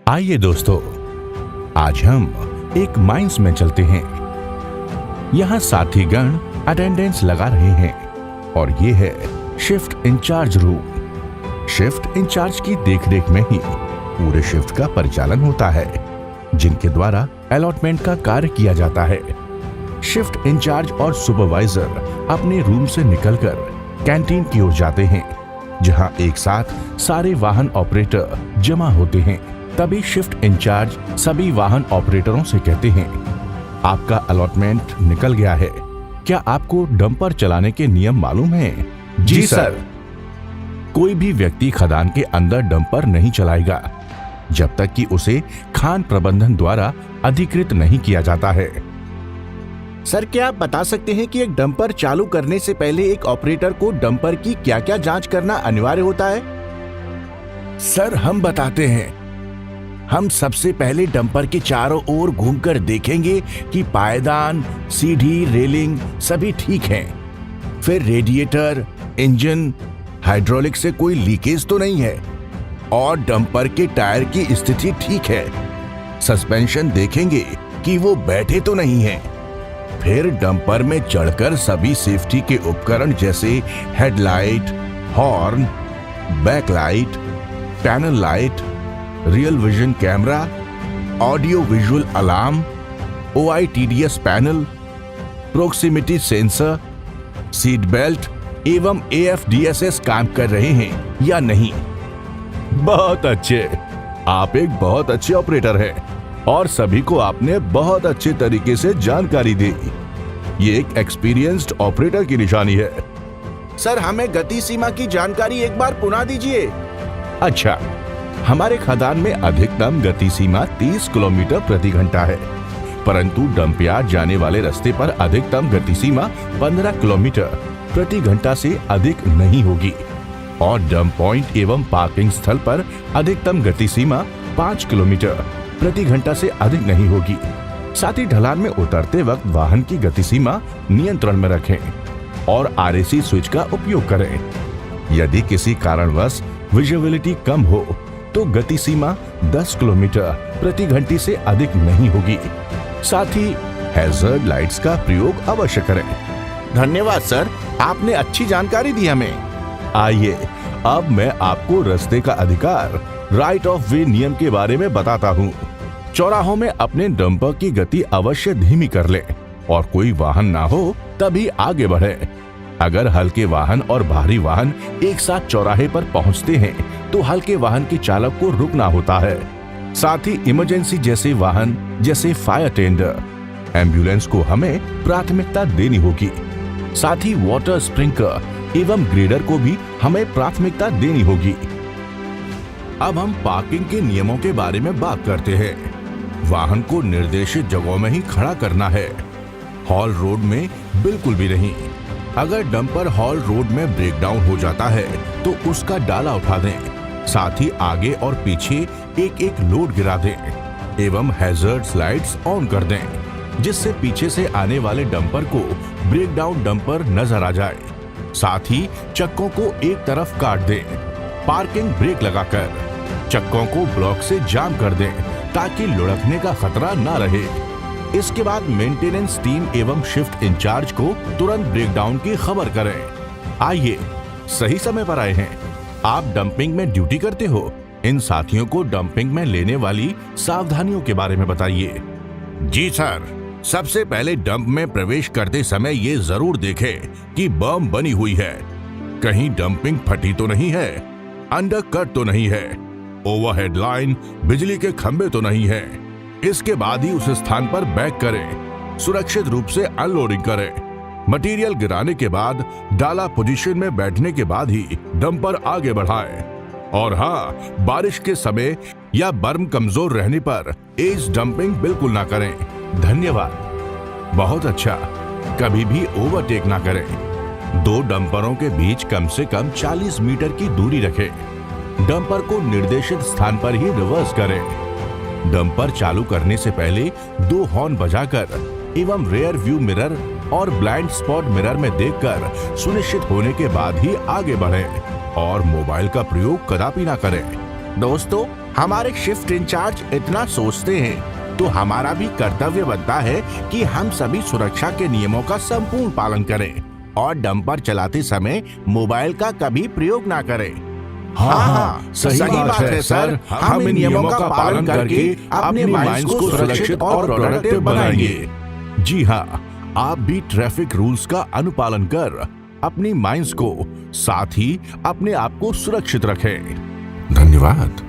आइए दोस्तों, आज हम एक माइंस में चलते हैं। यहाँ साथीगण अटेंडेंस लगा रहे हैं और ये है shift in charge room. Shift in charge की देखरेख में ही पूरे शिफ्ट का परिचालन होता है, जिनके द्वारा अलॉटमेंट का कार्य किया जाता है। शिफ्ट इंचार्ज और सुपरवाइजर अपने रूम से निकलकर कैंटीन की ओर जाते हैं, जहां एक साथ सारे वाहन ऑपरेटर जमा होते हैं। तभी शिफ्ट इंचार्ज सभी वाहन ऑपरेटरों से कहते हैं, आपका अलॉटमेंट निकल गया है। क्या आपको डंपर चलाने के नियम मालूम हैं? जी सर। कोई भी व्यक्ति खदान के अंदर डंपर नहीं चलाएगा जब तक कि उसे खान प्रबंधन द्वारा अधिकृत नहीं किया जाता है। सर, क्या आप बता सकते हैं कि एक डंपर चालू करने से पहले एक ऑपरेटर को डंपर की क्या क्या जांच करना अनिवार्य होता है? सर, हम बताते हैं। हम सबसे पहले डंपर के चारों ओर घूमकर देखेंगे कि पायदान, सीढ़ी, रेलिंग सभी ठीक हैं। फिर रेडिएटर, इंजन, हाइड्रोलिक से कोई लीकेज तो नहीं है और डंपर के टायर की स्थिति ठीक है। सस्पेंशन देखेंगे कि वो बैठे तो नहीं है। फिर डंपर में चढ़कर सभी सेफ्टी के उपकरण जैसे headlight, horn, backlight, panel light, real vision camera, audio visual alarm, OITDS panel, proximity sensor, seat belt एवं AFDSS काम कर रहे हैं या नहीं। बहुत अच्छे, आप एक बहुत अच्छे ऑपरेटर हैं और सभी को आपने बहुत अच्छे तरीके से जानकारी दी। ये एक एक्सपीरियंस्ड ऑपरेटर की निशानी है। सर, हमें गति सीमा की जानकारी एक बार पुनः दीजिए। अच्छा, हमारे खदान में अधिकतम गति सीमा 30 किलोमीटर प्रति घंटा है, परंतु डंपयार्ड जाने वाले रास्ते पर अधिकतम गति सीमा 15 किलोमीटर प्रति घंटा से अधिक नहीं होगी और डंप पॉइंट एवं पार्किंग स्थल पर अधिकतम गति सीमा 5 किलोमीटर प्रति घंटा से अधिक नहीं होगी। साथ ही ढलान में उतरते वक्त वाहन की गति सीमा नियंत्रण में रखें और RAC स्विच का उपयोग करें। यदि किसी कारणवश विजिबिलिटी कम हो तो गति सीमा 10 किलोमीटर प्रति घंटे से अधिक नहीं होगी। साथ ही हैजर्ड लाइट्स का प्रयोग अवश्य करें। धन्यवाद सर, आपने अच्छी जानकारी दी हमें। आइए, अब मैं आपको रास्ते का अधिकार, राइट ऑफ वे नियम के बारे में बताता हूँ। चौराहों में अपने डंपर की गति अवश्य धीमी कर ले और कोई वाहन ना हो तभी आगे बढ़े। अगर हल्के वाहन और भारी वाहन एक साथ चौराहे पर पहुंचते हैं तो हल्के वाहन के चालक को रुकना होता है। साथ ही इमरजेंसी जैसे वाहन जैसे फायर टेंडर, एम्बुलेंस को हमें प्राथमिकता देनी होगी। साथ ही वाटर स्प्रिंकलर एवं ग्रेडर को भी हमें प्राथमिकता देनी होगी। अब हम पार्किंग के नियमों के बारे में बात करते हैं। वाहन को निर्देशित जगहों में ही खड़ा करना है, हॉल रोड में बिल्कुल भी नहीं। अगर डंपर हॉल रोड में ब्रेकडाउन हो जाता है तो उसका डाला उठा दें। साथ ही आगे और पीछे एक एक लोड गिरा दें एवं हैजर्ड लाइट्स ऑन कर दें, जिससे पीछे से आने वाले डंपर को ब्रेकडाउन डंपर नजर आ जाए। साथ ही चक्कों को एक तरफ काट दें। पार्किंग ब्रेक लगाकर चक्कों को ब्लॉक से जाम कर दें ताकि लुढ़कने का खतरा ना रहे। इसके बाद मेंटेनेंस टीम एवं शिफ्ट इंचार्ज को तुरंत ब्रेकडाउन की खबर करें। आइए, सही समय पर आए हैं। आप डंपिंग में ड्यूटी करते हो, इन साथियों को डंपिंग में लेने वाली सावधानियों के बारे में बताइए। जी सर, सबसे पहले डंप में प्रवेश करते समय ये जरूर देखें कि बम बनी हुई है, कहीं डंपिंग फटी तो नहीं है, अंडरकट तो नहीं है, ओवरहेड लाइन, बिजली के खंभे तो नहीं है। इसके बाद ही उस स्थान पर बैक करें। सुरक्षित रूप से अनलोडिंग करें। मटेरियल गिराने के बाद डाला पोजीशन में बैठने के बाद ही डंपर आगे बढ़ाएं। और हाँ, बारिश के समय या बर्म कमजोर रहने पर एज डंपिंग बिल्कुल ना करें। धन्यवाद। बहुत अच्छा। कभी भी ओवरटेक ना करें। दो डंपरों के बीच कम से कम 40 मीटर की दूरी रखें। डंपर को निर्देशित स्थान पर ही रिवर्स करें। डंपर चालू करने से पहले 2 हॉर्न बजाकर एवं रेयर व्यू मिरर और ब्लाइंड स्पॉट मिरर में देखकर सुनिश्चित होने के बाद ही आगे बढ़ें और मोबाइल का प्रयोग कदापि ना करें। दोस्तों, हमारे शिफ्ट इंचार्ज इतना सोचते हैं तो हमारा भी कर्तव्य बनता है कि हम सभी सुरक्षा के नियमों का संपूर्ण पालन करें और डंपर चलाते समय मोबाइल का कभी प्रयोग ना करें। हाँ, सही बात है सर। हम इन नियमों का पालन करके अपने माइंड्स को सुरक्षित और प्रोडक्टिव बनाएंगे। जी हाँ, आप भी ट्रैफिक रूल्स का अनुपालन कर अपनी माइंड्स को साथ ही अपने आप को सुरक्षित रखें। धन्यवाद।